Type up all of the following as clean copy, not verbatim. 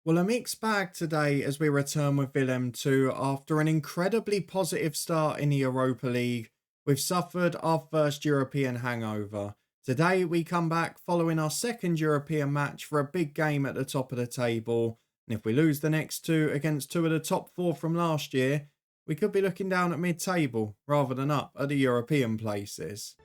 Well, a mixed bag today as we return with Willem II after an incredibly positive start in the Europa League. We've suffered our first European hangover. Today, we come back following our second European match for a big game at the top of the table. And if we lose the next two against two of the top four from last year, we could be looking down at mid table rather than up at the European places.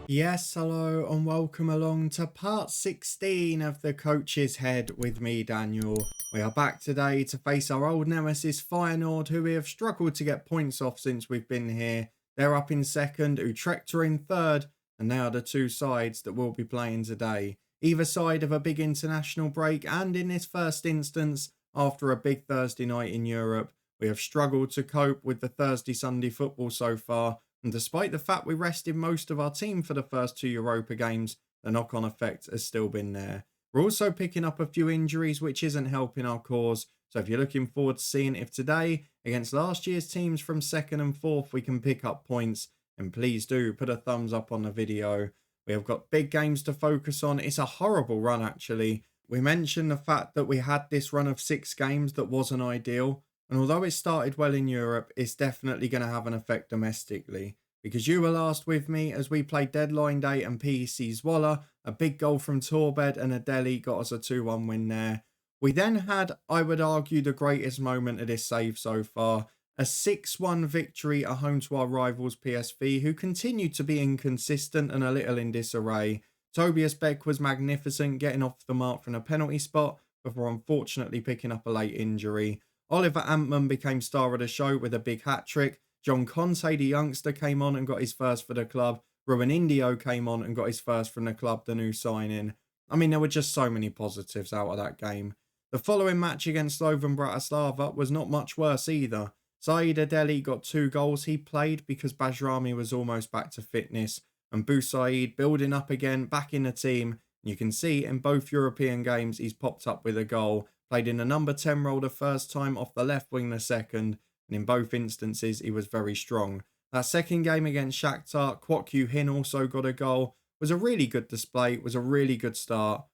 Yes, hello, and welcome along to part 16 of the Coach's Head with me, Daniel. We are back today to face our old nemesis Feyenoord, who we have struggled to get points off since we've been here. They're up in second, Utrecht are in third, and they are the two sides that we'll be playing today. Either side of a big international break, and in this first instance, after a big Thursday night in Europe, we have struggled to cope with the Thursday-Sunday football so far. And despite the fact we rested most of our team for the first two Europa games, the knock-on effect has still been there. We're also picking up a few injuries, which isn't helping our cause. So if you're looking forward to seeing if today, against last year's teams from second and fourth, we can pick up points, then please do put a thumbs up on the video. We have got big games to focus on. It's a horrible run, actually. We mentioned the fact that we had this run of 6 games that wasn't ideal. And although it started well in Europe, it's definitely going to have an effect domestically. Because you were last with me as we played Deadline Day and PEC Zwolle. A big goal from Torbed and a Delhi got us a 2-1 win there. We then had, I would argue, the greatest moment of this save so far. A 6-1 victory at home to our rivals PSV, who continued to be inconsistent and a little in disarray. Tobias Beck was magnificent, getting off the mark from a penalty spot before unfortunately picking up a late injury. Oliver Antman became star of the show with a big hat-trick. John Conte, the youngster, came on and got his first for the club. Ruben Indio came on and got his first from the club, the new signing. I mean, there were just so many positives out of that game. The following match against Slovan Bratislava was not much worse either. Saeed Adeli got 2 goals. He played because Bajrami was almost back to fitness. And Boussaid building up again, back in the team. You can see in both European games he's popped up with a goal. Played in the number 10 role the first time, off the left wing the second. And in both instances, he was very strong. That second game against Shakhtar, Kwok Yu Hin also got a goal. Was a really good display, was a really good start.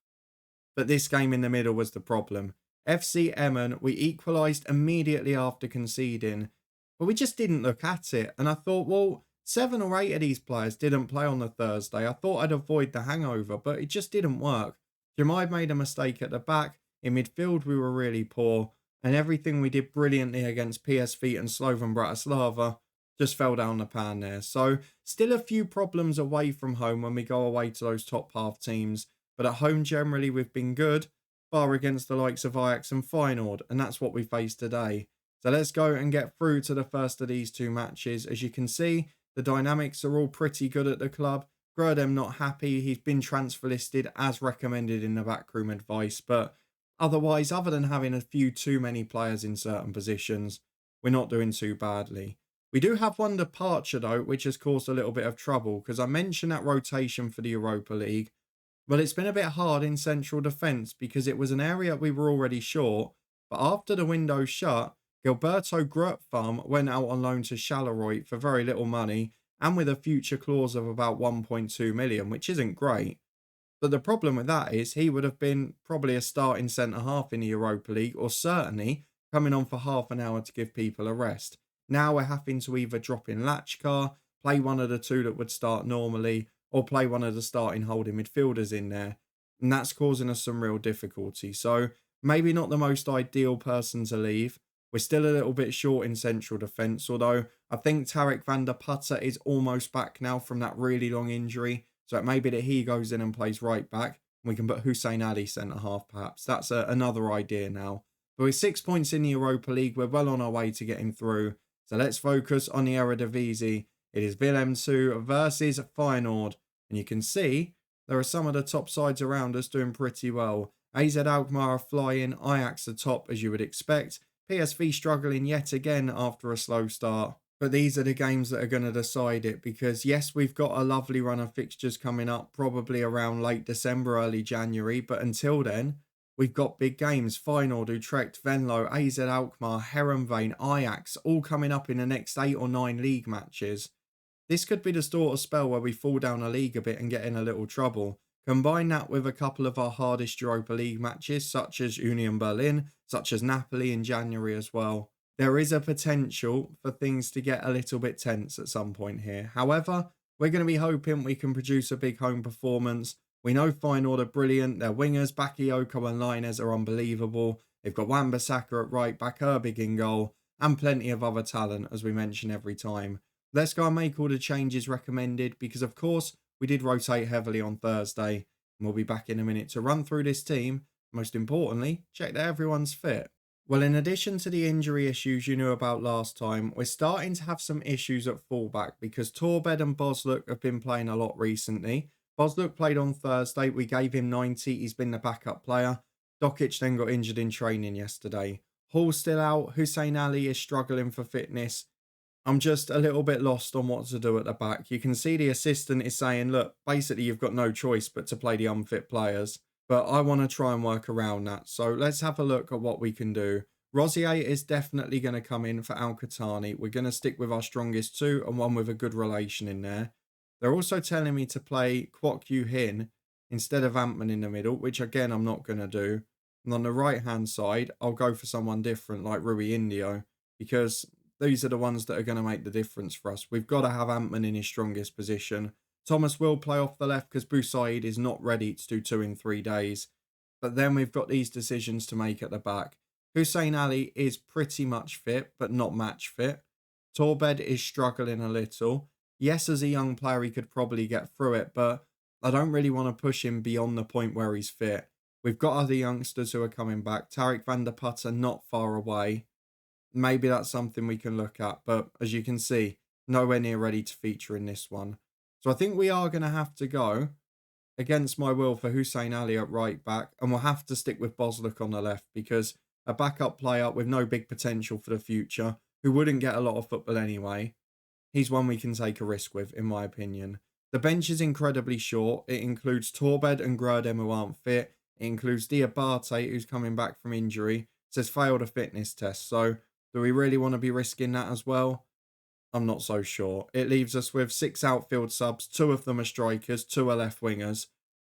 But this game in the middle was the problem. FC Emmen, we equalised immediately after conceding. But we just didn't look at it. And I thought, well, 7 or 8 of these players didn't play on the Thursday. I thought I'd avoid the hangover, but it just didn't work. Jamaid made a mistake at the back. In midfield, we were really poor. And everything we did brilliantly against PSV and Slovan Bratislava just fell down the pan there. So still a few problems away from home when we go away to those top half teams. But at home generally we've been good, bar against the likes of Ajax and Feyenoord. And that's what we face today. So let's go and get through to the first of these 2 matches. As you can see, the dynamics are all pretty good at the club. Grudem not happy. He's been transfer listed as recommended in the backroom advice. But otherwise, other than having a few too many players in certain positions, we're not doing too badly. We do have one departure though, which has caused a little bit of trouble because I mentioned that rotation for the Europa League. Well, it's been a bit hard in central defence because it was an area we were already short. But after the window shut, Gilberto Grutfarm went out on loan to Charleroi for very little money and with a future clause of about 1.2 million, which isn't great. But the problem with that is he would have been probably a starting centre-half in the Europa League, or certainly coming on for half an hour to give people a rest. Now we're having to either drop in Lachkar, play one of the 2 that would start normally, or play one of the starting holding midfielders in there. And that's causing us some real difficulty. So maybe not the most ideal person to leave. We're still a little bit short in central defence, although I think Tarek van der Putter is almost back now from that really long injury. So it may be that he goes in and plays right back. We can put Hussein Ali centre-half perhaps. That's another idea now. But with 6 points in the Europa League, we're well on our way to getting through. So let's focus on the Eredivisie. It is Willem II versus Feyenoord. And you can see there are some of the top sides around us doing pretty well. AZ Alkmaar are flying, Ajax are top as you would expect. PSV struggling yet again after a slow start. But these are the games that are going to decide it because, yes, we've got a lovely run of fixtures coming up, probably around late December, early January. But until then, We've got big games, Feyenoord, Utrecht, Venlo, AZ Alkmaar, Herenveen, Ajax, all coming up in the next 8 or 9 league matches. This could be the sort of spell where we fall down a league a bit and get in a little trouble. Combine that with a couple of our hardest Europa League matches, such as Union Berlin, such as Napoli in January as well. There is a potential for things to get a little bit tense at some point here. However, we're going to be hoping we can produce a big home performance. We know Feyenoord are brilliant. Their wingers, Bakayoko and Lainez, are unbelievable. They've got Wan-Bissaka at right back, Herbig in goal, and plenty of other talent, as we mention every time. Let's go and make all the changes recommended because, of course, we did rotate heavily on Thursday. And we'll be back in a minute to run through this team. Most importantly, check that everyone's fit. Well, in addition to the injury issues you knew about last time, we're starting to have some issues at fullback because Torbed and Bosluk have been playing a lot recently. Bosluk played on Thursday. We gave him 90. He's been the backup player. Dokic then got injured in training yesterday. Hall's still out. Hussein Ali is struggling for fitness. I'm just a little bit lost on what to do at the back. You can see the assistant is saying, look, basically you've got no choice but to play the unfit players. But I want to try and work around that. So let's have a look at what we can do. Rosier is definitely going to come in for Al-Qahtani. We're going to stick with our strongest two and one with a good relation in there. They're also telling me to play Kwok Yu Hin instead of Antman in the middle, which again I'm not going to do. And on the right-hand side, I'll go for someone different like Rui Indio because these are the ones that are going to make the difference for us. We've got to have Antman in his strongest position. Thomas will play off the left because Boussaid is not ready to do 2 in 3 days. But then we've got these decisions to make at the back. Hussein Ali is pretty much fit, but not match fit. Torbed is struggling a little. Yes, as a young player, he could probably get through it, but I don't really want to push him beyond the point where he's fit. We've got other youngsters who are coming back. Tariq van der Putter not far away. Maybe that's something we can look at, but as you can see, nowhere near ready to feature in this one. So I think we are going to have to go against my will for Hussein Ali at right back, and we'll have to stick with Bosluk on the left because a backup player with no big potential for the future, who wouldn't get a lot of football anyway, he's one we can take a risk with, in my opinion. The bench is incredibly short. It includes Torbed and Grerdem who aren't fit. It includes Diabate, who's coming back from injury. It says failed a fitness test, so do we really want to be risking that as well? I'm not so sure. It leaves us with 6 outfield subs. 2 of them are strikers, 2 are left wingers.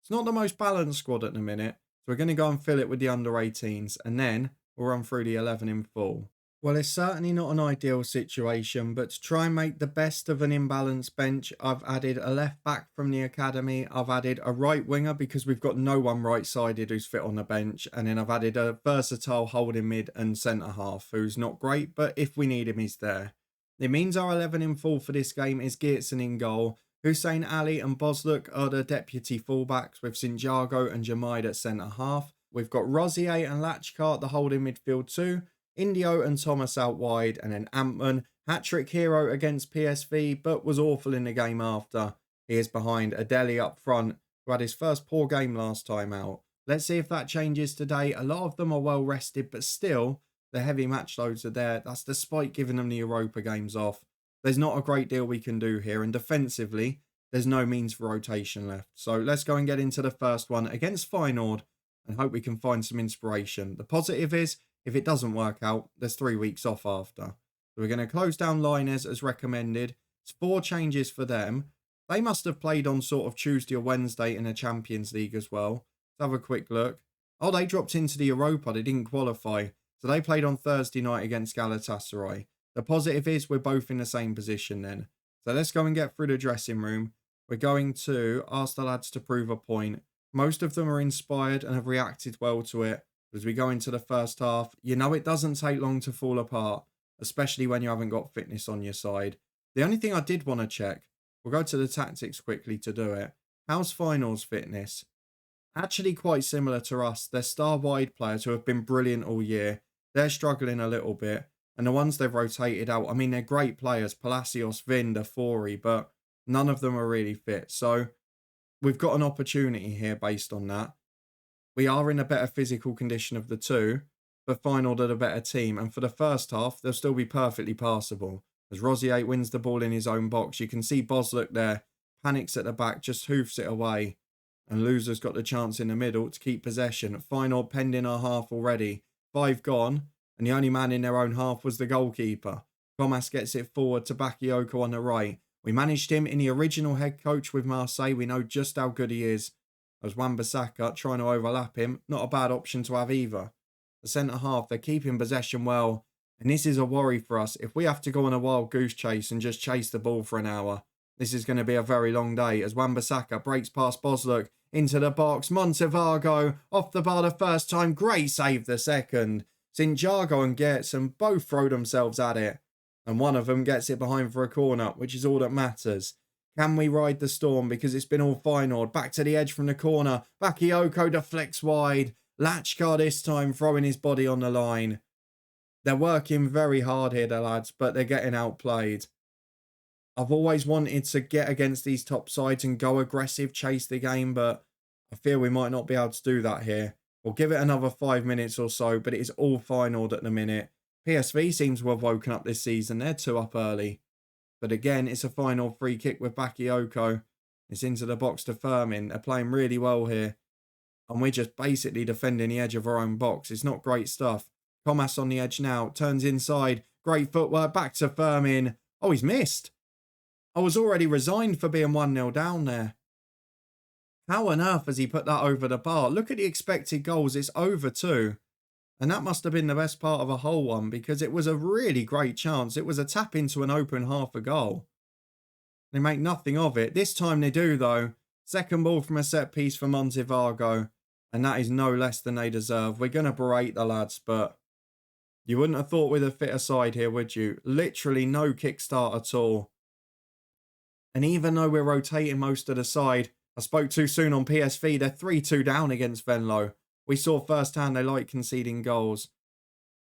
It's not the most balanced squad at the minute. So we're going to go and fill it with the under-18s. And then we'll run through the 11 in full. Well, it's certainly not an ideal situation. But to try and make the best of an imbalanced bench, I've added a left back from the academy. I've added a right winger because we've got no one right-sided who's fit on the bench. And then I've added a versatile holding mid and centre-half who's not great. But if we need him, he's there. It means our 11 in full for this game is Geertsen in goal. Hussein Ali and Bosluk are the deputy fullbacks with Santiago and Jamaid at centre-half. We've got Rosier and Lachkart, the holding midfield too. Indio and Thomas out wide, and then Antman, hat-trick hero against PSV, but was awful in the game after. He is behind Adeli up front, who had his first poor game last time out. Let's see if that changes today. A lot of them are well rested, but still, the heavy match loads are there. That's despite giving them the Europa games off. There's not a great deal we can do here, and defensively, there's no means for rotation left. So let's go and get into the first one against Feyenoord and hope we can find some inspiration. The positive is, if it doesn't work out, there's 3 weeks off after. So we're going to close down Lainez as recommended. It's 4 changes for them. They must have played on sort of Tuesday or Wednesday in the Champions League as well. Let's have a quick look. Oh, they dropped into the Europa. They didn't qualify. So they played on Thursday night against Galatasaray. The positive is we're both in the same position then. So let's go and get through the dressing room. We're going to ask the lads to prove a point. Most of them are inspired and have reacted well to it. As we go into the first half, you know it doesn't take long to fall apart, especially when you haven't got fitness on your side. The only thing I did want to check, we'll go to the tactics quickly to do it. How's Feyenoord's fitness? Actually quite similar to us. They're star-wide players who have been brilliant all year. They're struggling a little bit. And the ones they've rotated out, I mean, they're great players. Palacios, Vinda, Fori, but none of them are really fit. So we've got an opportunity here based on that. We are in a better physical condition of the two, but Feyenoord are the better team. And for the first half, they'll still be perfectly passable. As Rosier wins the ball in his own box, you can see Bosluk there, panics at the back, just hoofs it away. And Loser's got the chance in the middle to keep possession. Feyenoord penned in our half already. 5 gone, and the only man in their own half was the goalkeeper. Thomas gets it forward to Bakayoko on the right. We managed him in the original head coach with Marseille. We know just how good he is. As Wan-Bissaka trying to overlap him. Not a bad option to have either. The centre half, they're keeping possession well. And this is a worry for us. If we have to go on a wild goose chase and just chase the ball for an hour, this is going to be a very long day. As Wan-Bissaka breaks past Bosluk into the box. Montevargo off the bar the first time. Great save the second. Sinjago and Gertsen both throw themselves at it. And one of them gets it behind for a corner, which is all that matters. Can we ride the storm? Because it's been all Feyenoord. Back to the edge from the corner. Bakayoko deflects wide. Lachkar this time throwing his body on the line. They're working very hard here, the lads, but they're getting outplayed. I've always wanted to get against these top sides and go aggressive, chase the game, but I feel we might not be able to do that here. We'll give it another 5 minutes or so, but it is all Feyenoord at the minute. PSV seems to have woken up this season. They're 2 up early. But again, it's a Feyenoord free kick with Bakayoko. It's into the box to Firmin. They're playing really well here. And we're just basically defending the edge of our own box. It's not great stuff. Thomas on the edge now. Turns inside. Great footwork. Back to Firmin. Oh, he's missed. I was already resigned for being 1-0 down there. How on earth has he put that over the bar? Look at the expected goals. It's over 2. And that must have been the best part of a whole one because it was a really great chance. It was a tap into an open half a goal. They make nothing of it. This time they do though. Second ball from a set piece for Montevargo. And that is no less than they deserve. We're going to berate the lads, but you wouldn't have thought with a fitter side here, would you? Literally no kickstart at all. And even though we're rotating most of the side, I spoke too soon on PSV. They're 3-2 down against Venlo. We saw firsthand they like conceding goals.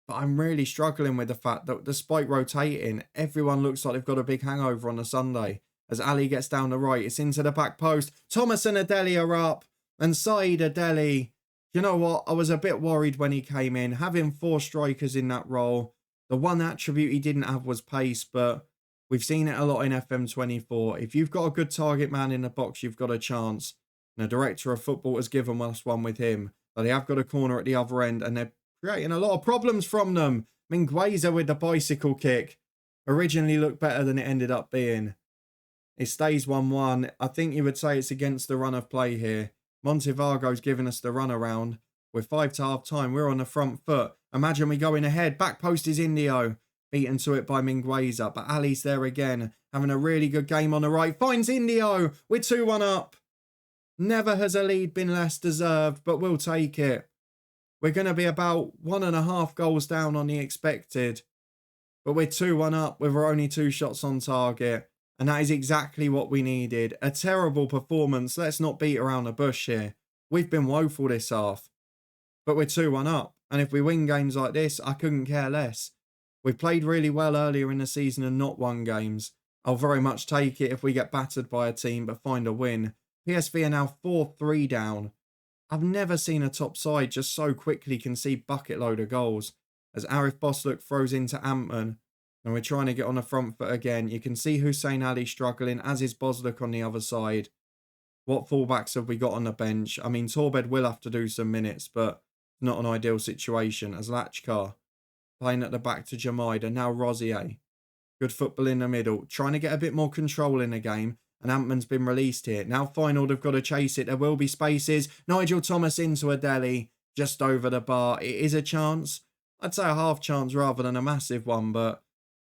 But I'm really struggling with the fact that despite rotating, everyone looks like they've got a big hangover on a Sunday. As Ali gets down the right, it's into the back post. Thomas and Adeli are up. And Saeed Adeli, you know what? I was a bit worried when he came in. Having 4 strikers in that role, the one attribute he didn't have was pace, but we've seen it a lot in FM24. If you've got a good target man in the box, you've got a chance. And the director of football has given us one with him. But they have got a corner at the other end and they're creating a lot of problems from them. Mingueza with the bicycle kick. Originally looked better than it ended up being. It stays 1-1. I think you would say it's against the run of play here. Montevargo's giving us the run around. With 5 to half time, we're on the front foot. Imagine we going ahead. Back post is Indio. Beaten to it by Mingueza. But Ali's there again. Having a really good game on the right. Finds Indio. We're 2-1 up. Never has a lead been less deserved, but we'll take it. We're going to be about 1.5 goals down on the expected. But we're 2-1 up with our only 2 shots on target. And that is exactly what we needed. A terrible performance. Let's not beat around the bush here. We've been woeful this half. But we're 2-1 up. And if we win games like this, I couldn't care less. We played really well earlier in the season and not won games. I'll very much take it if we get battered by a team but find a win. PSV are now 4-3 down. I've never seen a top side just so quickly concede bucket load of goals. As Arif Bosluk throws into Antman. And we're trying to get on the front foot again. You can see Hussein Ali struggling, as is Bosluk on the other side. What fullbacks have we got on the bench? I mean, Torbed will have to do some minutes, but not an ideal situation. As Lachkar playing at the back to Jamaid and now Rosier. Good football in the middle. Trying to get a bit more control in the game. And Antman's been released here. Now Feyenoord have got to chase it. There will be spaces. Nigel Thomas into Adeli. Just over the bar. It is a chance. I'd say a half chance rather than a massive one, but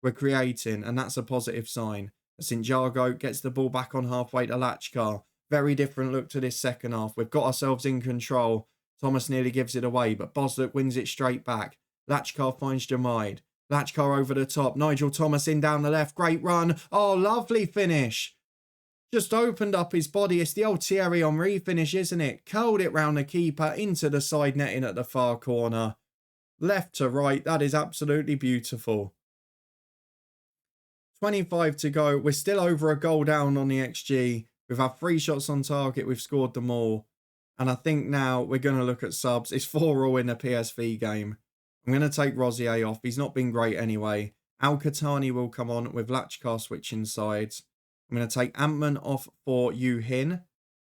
we're creating, and that's a positive sign. Sinjago gets the ball back on halfway to Lachkar. Very different look to this second half. We've got ourselves in control. Thomas nearly gives it away, but Bosluk wins it straight back. Lachkar finds Jamaid. Lachkar over the top. Nigel Thomas in down the left. Great run. Oh, lovely finish. Just opened up his body. It's the old Thierry Henry finish, isn't it? Curled it round the keeper into the side netting at the far corner. Left to right. That is absolutely beautiful. 25 to go. We're still over a goal down on the XG. We've had 3 shots on target. We've scored them all. And I think now we're going to look at subs. It's 4-4 in the PSV game. I'm going to take Rosier off. He's not been great anyway. Al-Khatani will come on with Lachkar switching sides. I'm going to take Antman off for Yu Hin.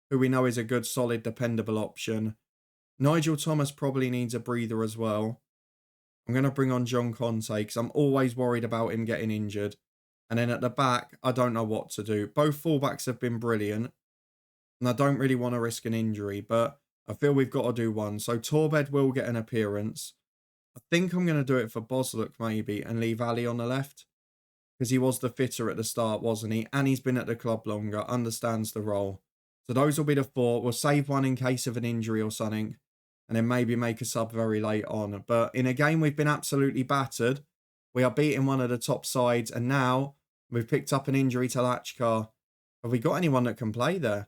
who we know is a good, solid, dependable option. Nigel Thomas probably needs a breather as well. I'm going to bring on John Conte because I'm always worried about him getting injured. And then at the back, I don't know what to do. Both fullbacks have been brilliant. And I don't really want to risk an injury, but I feel we've got to do one. So Torbed will get an appearance. I think I'm going to do it for Bosluk maybe and leave Ali on the left. Because he was the fitter at the start, wasn't he? And he's been at the club longer, understands the role. So those will be the four. We'll save one in case of an injury or something. And then maybe make a sub very late on. But in a game we've been absolutely battered. We are beating one of the top sides. And now we've picked up an injury to Lachkar. Have we got anyone that can play there?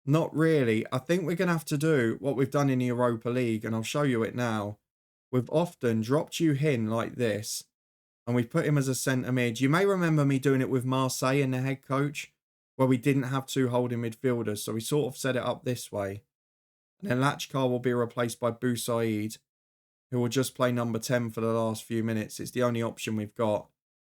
Not really. I think we're going to have to do what we've done in the Europa League. And I'll show you it now. We've often dropped you in like this. And we've put him as a centre mid. You may remember me doing it with Marseille and the head coach. Where we didn't have two holding midfielders. So we sort of set it up this way. And then Lachkar will be replaced by Boussaid, who will just play number 10 for the last few minutes. It's the only option we've got.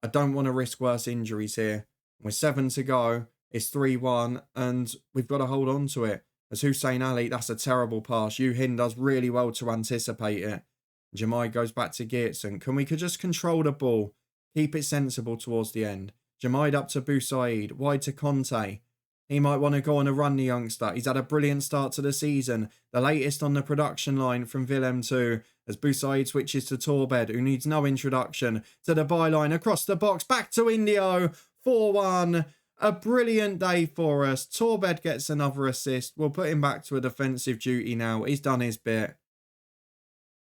I don't want to risk worse injuries here. With 7 to go, it's 3-1, and we've got to hold on to it. As Hussein Ali, that's a terrible pass. Yuhin does really well to anticipate it. Jamai goes back to Geertsen. We could just control the ball, keep it sensible towards the end. Jamai up to Boussaid, wide to Conte. He might want to go on a run, the youngster. He's had a brilliant start to the season. The latest on the production line from Willem II as Boussaid switches to Torbed, who needs no introduction, to the byline, across the box, back to Indio. 4-1. A brilliant day for us. Torbed gets another assist. We'll put him back to a defensive duty now. He's done his bit.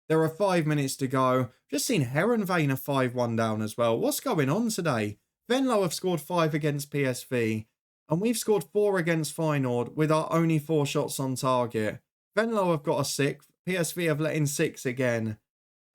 There are 5 minutes to go. Just seen Heronveen a 5-1 down as well. What's going on today? Venlo have scored 5 against PSV. And we've scored 4 against Feyenoord with our only 4 shots on target. Venlo have got a 6th. PSV have let in 6 again.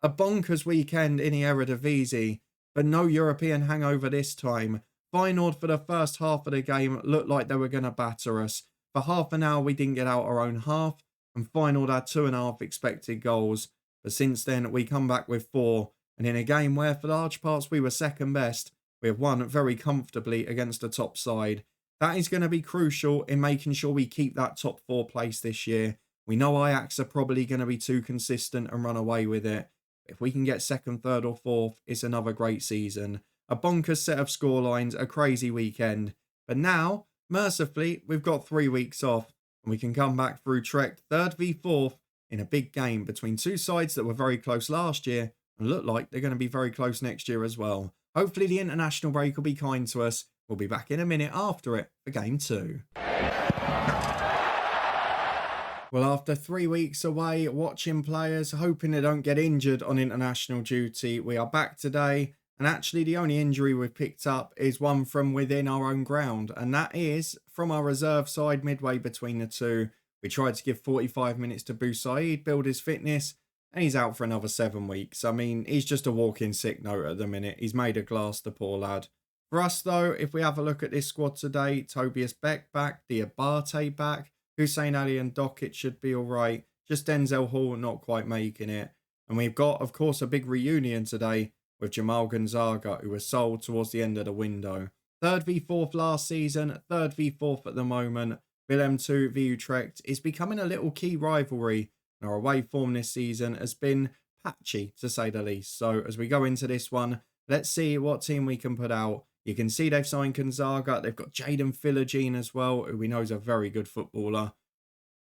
A bonkers weekend in the Eredivisie, but no European hangover this time. Feyenoord for the first half of the game looked like they were going to batter us. For half an hour we didn't get out our own half, and Feyenoord had 2.5 expected goals. But since then we come back with 4, and in a game where for large parts we were second best, we have won very comfortably against the top side. That is going to be crucial in making sure we keep that top 4 place this year. We know Ajax are probably going to be too consistent and run away with it. If we can get 2nd, 3rd or 4th, it's another great season. A bonkers set of scorelines, a crazy weekend. But now, mercifully, we've got 3 weeks off and we can come back through Trek 3rd v 4th in a big game between 2 sides that were very close last year and look like they're going to be very close next year as well. Hopefully the international break will be kind to us. We'll be back in a minute after it for Game 2. Well, after 3 weeks away, watching players, hoping they don't get injured on international duty, we are back today. And actually, the only injury we've picked up is one from within our own ground. And that is from our reserve side midway between the two. We tried to give 45 minutes to Boussaid, build his fitness, and he's out for another 7 weeks. I mean, he's just a walking sick note at the minute. He's made a glass, the poor lad. For us, though, if we have a look at this squad today, Tobias Beck back, Diabate back, Hussein Ali and Dokic should be all right. Just Denzel Hall not quite making it. And we've got, of course, a big reunion today with Jamal Gonzaga, who was sold towards the end of the window. 3rd v 4th last season, 3rd v 4th at the moment. Willem II v Utrecht is becoming a little key rivalry. Our away form this season has been patchy, to say the least. So as we go into this one, let's see what team we can put out. You can see they've signed Gonzaga. They've got Jaden Philogene as well, who we know is a very good footballer.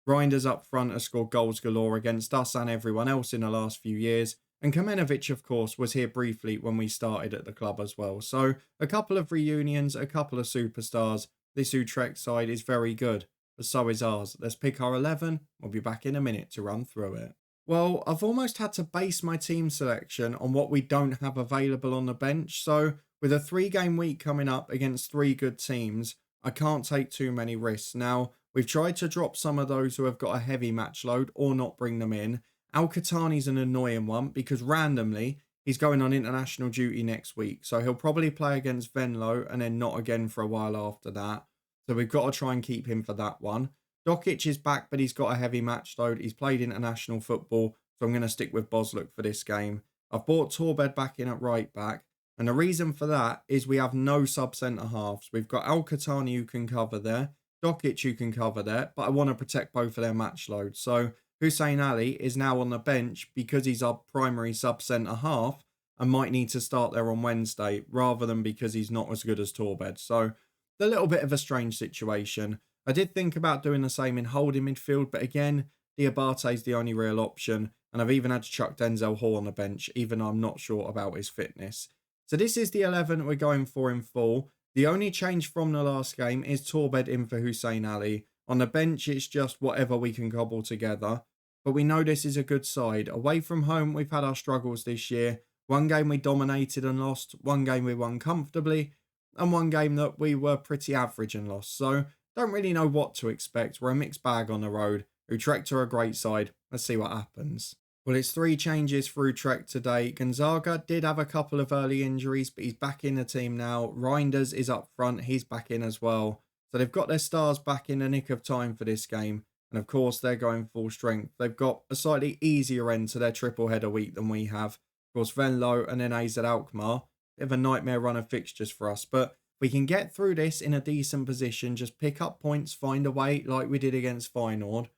Grinders up front has scored goals galore against us and everyone else in the last few years. And Kamenovic, of course, was here briefly when we started at the club as well. So a couple of reunions, a couple of superstars. This Utrecht side is very good, but so is ours. Let's pick our 11. We'll be back in a minute to run through it. Well, I've almost had to base my team selection on what we don't have available on the bench. So with a 3-game week coming up against 3 good teams, I can't take too many risks. Now, we've tried to drop some of those who have got a heavy match load or not bring them in. Al-Qahtani's an annoying one because randomly he's going on international duty next week. So he'll probably play against Venlo and then not again for a while after that. So we've got to try and keep him for that one. Dokic is back, but he's got a heavy match load. He's played international football, so I'm going to stick with Bosluk for this game. I've brought Torbed back in at right back. And the reason for that is we have no sub-centre halves. We've got Al-Qahtani who can cover there. Dokic you can cover there, but I want to protect both of their match loads. So Hussein Ali is now on the bench because he's our primary sub centre half and might need to start there on Wednesday rather than because he's not as good as Torbed. So a little bit of a strange situation. I did think about doing the same in holding midfield, but again, Diabate's the only real option, and I've even had to chuck Denzel Hall on the bench, even though I'm not sure about his fitness. So this is the 11 we're going for in full. The only change from the last game is Torbed in for Hussein Ali. On the bench, it's just whatever we can cobble together. But we know this is a good side. Away from home, we've had our struggles this year. One game we dominated and lost. One game we won comfortably. And one game that we were pretty average and lost. So don't really know what to expect. We're a mixed bag on the road. Utrecht are a great side. Let's see what happens. Well, it's 3 changes for Utrecht today. Gonzaga did have a couple of early injuries, but he's back in the team now. Reinders is up front. He's back in as well. So they've got their stars back in the nick of time for this game. And of course, they're going full strength. They've got a slightly easier end to their triple header week than we have. Of course, Venlo and then AZ Alkmaar. Bit of a nightmare run of fixtures for us. But we can get through this in a decent position. Just pick up points, find a way like we did against Feyenoord.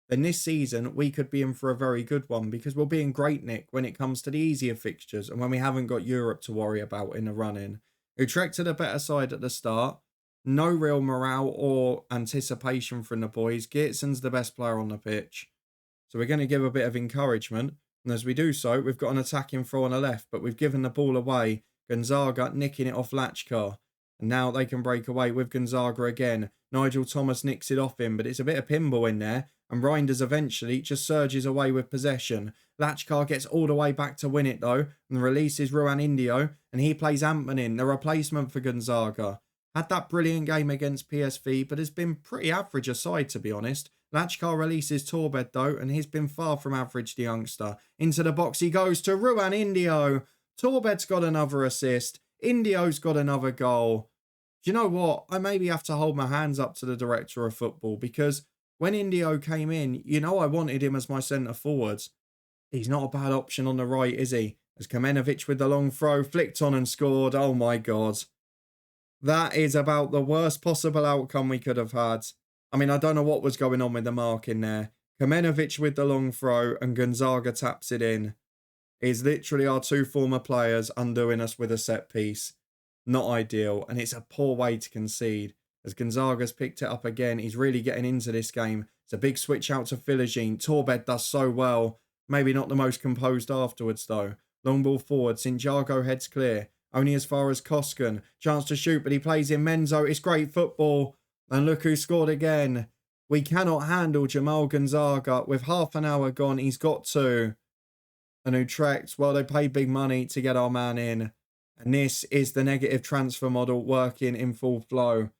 Then this season, we could be in for a very good one because we'll be in great nick when it comes to the easier fixtures and when we haven't got Europe to worry about in the run-in. Utrecht are the better side at the start. No real morale or anticipation from the boys. Geertsen's the best player on the pitch. So we're going to give a bit of encouragement. And as we do so, we've got an attacking throw on the left, but we've given the ball away. Gonzaga nicking it off Lachkar. And now they can break away with Gonzaga again. Nigel Thomas nicks it off him, but it's a bit of pinball in there. And Reinders eventually just surges away with possession. Lachkar gets all the way back to win it though, and releases Ruan Indio, and he plays Antman in, the replacement for Gonzaga. Had that brilliant game against PSV, but has been pretty average aside to be honest. Lachkar releases Torbed though, and he's been far from average, the youngster. Into the box he goes to Ruan Indio. Torbed's got another assist. Indio's got another goal. Do you know what? I maybe have to hold my hands up to the director of football because when Indio came in, you know I wanted him as my centre forwards. He's not a bad option on the right, is he? As Kamenovic with the long throw, flicked on and scored. Oh my God. That is about the worst possible outcome we could have had. I mean, I don't know what was going on with the mark in there. Kamenovic with the long throw and Gonzaga taps it in. Is literally our 2 former players undoing us with a set piece. Not ideal, and it's a poor way to concede. As Gonzaga's picked it up again, he's really getting into this game. It's a big switch out to Philogene. Torbed does so well. Maybe not the most composed afterwards, though. Long ball forward. Sinjago heads clear. Only as far as Koskan. Chance to shoot, but he plays in Menzo. It's great football. And look who scored again. We cannot handle Jamal Gonzaga. With half an hour gone, he's got 2. And Utrecht, well, they paid big money to get our man in. And this is the negative transfer model working in full flow.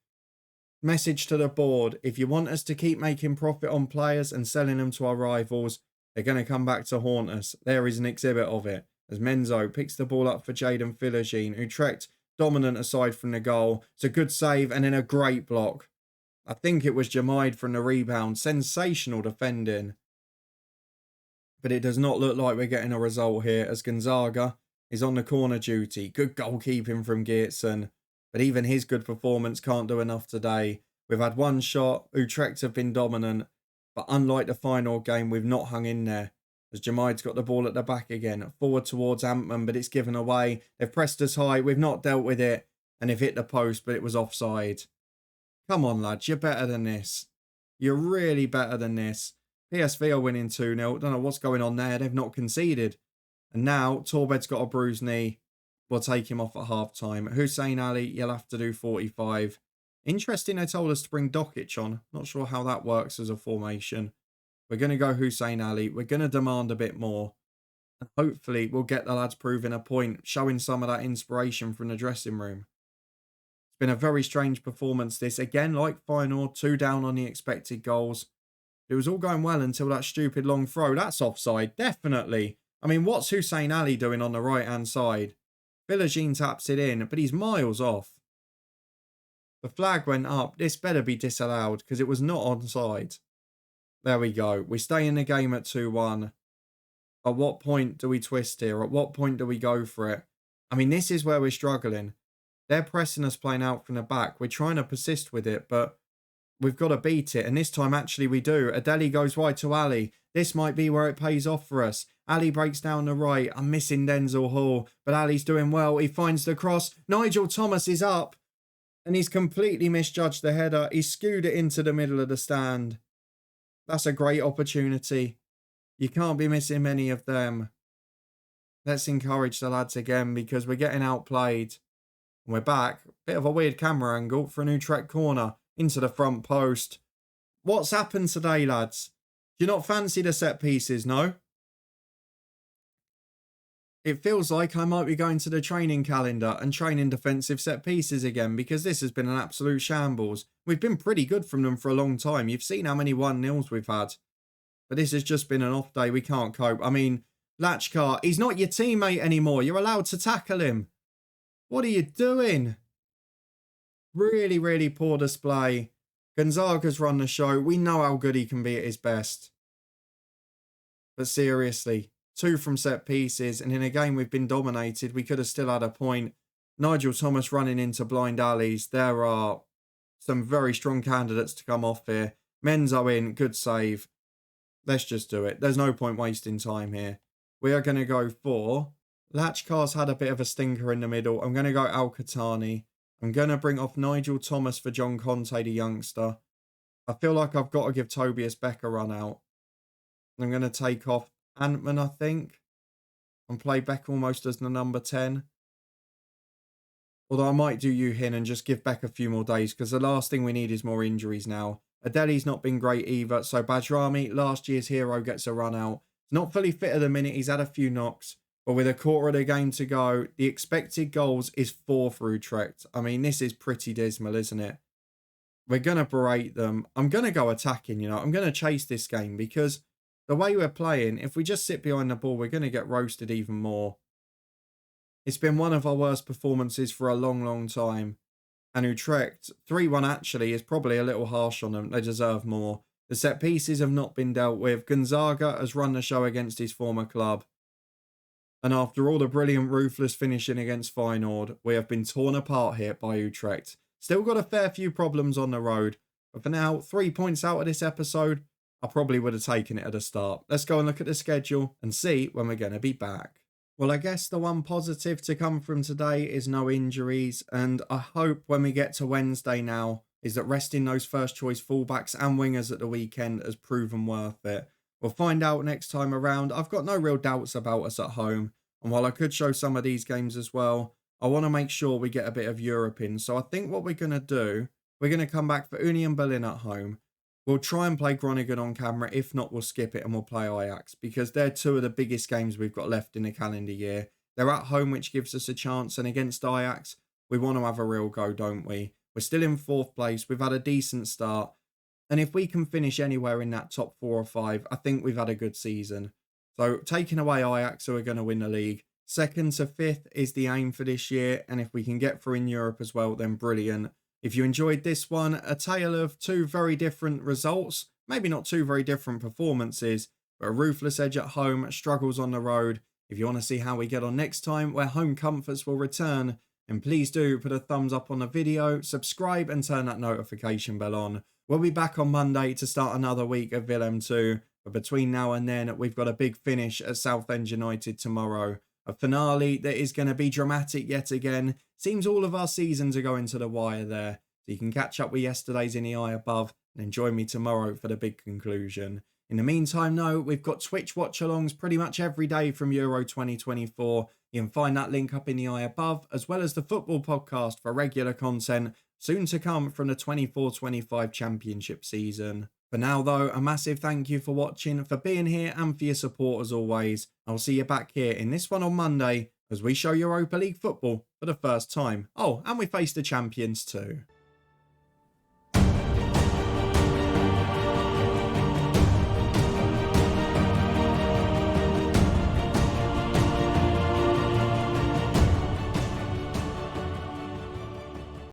Message to the board. If you want us to keep making profit on players and selling them to our rivals, they're going to come back to haunt us. There is an exhibit of it. As Menzo picks the ball up for Jaden Philogene. Utrecht dominant aside from the goal. It's a good save and then a great block. I think it was Jamaid from the rebound. Sensational defending. But it does not look like we're getting a result here as Gonzaga is on the corner duty. Good goalkeeping from Geertsen. But even his good performance can't do enough today. We've had one shot. Utrecht have been dominant. But unlike the final game, we've not hung in there. As Jamaid's got the ball at the back again. Forward towards Antman, but it's given away. They've pressed us high. We've not dealt with it. And they've hit the post, but it was offside. Come on, lads. You're better than this. You're really better than this. PSV are winning 2-0. Don't know what's going on there. They've not conceded. And now, Torbed's got a bruised knee. We'll take him off at half-time. Hussein Ali, you'll have to do 45. Interesting they told us to bring Dokic on. Not sure how that works as a formation. We're going to go Hussein Ali. We're going to demand a bit more. And hopefully we'll get the lads proving a point, showing some of that inspiration from the dressing room. It's been a very strange performance this. Again, like Feyenoord, 2 down on the expected goals. It was all going well until that stupid long throw. That's offside, definitely. I mean, what's Hussein Ali doing on the right-hand side? Philogene taps it in, but he's miles off. The flag went up. This better be disallowed because it was not onside. There we go. We stay in the game at 2-1. At what point do we twist here? At what point do we go for it? I mean, this is where we're struggling. They're pressing us playing out from the back. We're trying to persist with it, but We've got to beat it. And this time, actually, we do. Adeli goes wide to Ali. This might be where it pays off for us. Ali breaks down the right. I'm missing Denzel Hall, but Ali's doing well. He finds the cross. Nigel Thomas is up. And he's completely misjudged the header. He skewed it into the middle of the stand. That's a great opportunity. You can't be missing many of them. Let's encourage the lads again because we're getting outplayed. And we're back. Bit of a weird camera angle for an Utrecht corner into the front post. What's happened today, lads? Do you not fancy the set pieces, no? It feels like I might be going to the training calendar and training defensive set pieces again because this has been an absolute shambles. We've been pretty good from them for a long time. You've seen how many 1-0s we've had. But this has just been an off day. We can't cope. I mean, Lachkar, he's not your teammate anymore. You're allowed to tackle him. What are you doing? Really, really poor display. Gonzaga's run the show. We know how good he can be at his best. But seriously, 2 from set pieces, and in a game we've been dominated, we could have still had a point. Nigel Thomas running into blind alleys. There are some very strong candidates to come off here. Menzo in, good save. Let's just do it. There's no point wasting time here. We are going to go for... Lachkar's had a bit of a stinker in the middle. I'm going to go Al-Khatani. I'm going to bring off Nigel Thomas for John Conte, the youngster. I feel like I've got to give Tobias Beck a run out. I'm going to take off Antman, I think, and play Beck almost as the number 10. Although I might do Yuhin and just give Beck a few more days because the last thing we need is more injuries now. Adeli's not been great either, so Bajrami, last year's hero, gets a run out. He's not fully fit at the minute, he's had a few knocks. But with a quarter of the game to go, the expected goals is 4 for Utrecht. I mean, this is pretty dismal, isn't it? We're going to berate them. I'm going to go attacking, I'm going to chase this game because the way we're playing, if we just sit behind the ball, we're going to get roasted even more. It's been one of our worst performances for a long, long time. And Utrecht, 3-1 actually, is probably a little harsh on them. They deserve more. The set pieces have not been dealt with. Gonzaga has run the show against his former club. And after all the brilliant ruthless finishing against Feyenoord, we have been torn apart here by Utrecht. Still got a fair few problems on the road. But for now, 3 points out of this episode, I probably would have taken it at the start. Let's go and look at the schedule and see when we're going to be back. Well, I guess the one positive to come from today is no injuries. And I hope when we get to Wednesday now is that resting those first choice fullbacks and wingers at the weekend has proven worth it. We'll find out next time around. I've got no real doubts about us at home. And while I could show some of these games as well, I want to make sure we get a bit of Europe in. So I think what we're going to do, we're going to come back for Union Berlin at home. We'll try and play Groningen on camera. If not, we'll skip it and we'll play Ajax. Because they're 2 of the biggest games we've got left in the calendar year. They're at home, which gives us a chance. And against Ajax, we want to have a real go, don't we? We're still in 4th place. We've had a decent start. And if we can finish anywhere in that top 4 or 5, I think we've had a good season. So taking away Ajax, who are going to win the league. 2nd to 5th is the aim for this year. And if we can get through in Europe as well, then brilliant. If you enjoyed this one, a tale of 2 very different results. Maybe not 2 very different performances, but a ruthless edge at home, struggles on the road. If you want to see how we get on next time, where home comforts will return, then please do put a thumbs up on the video, subscribe and turn that notification bell on. We'll be back on Monday to start another week of Willem II. But between now and then, we've got a big finish at Southend United tomorrow. A finale that is going to be dramatic yet again. Seems all of our seasons are going to the wire there. So you can catch up with yesterday's in the eye above and then join me tomorrow for the big conclusion. In the meantime, though, we've got Twitch watch-alongs pretty much every day from Euro 2024. You can find that link up in the eye above, as well as the football podcast for regular content soon to come from the 24-25 championship season. For now, though, a massive thank you for watching, for being here and for your support as always. I'll see you back here in this one on Monday as we show Europa League football for the first time. Oh, and we face the champions too.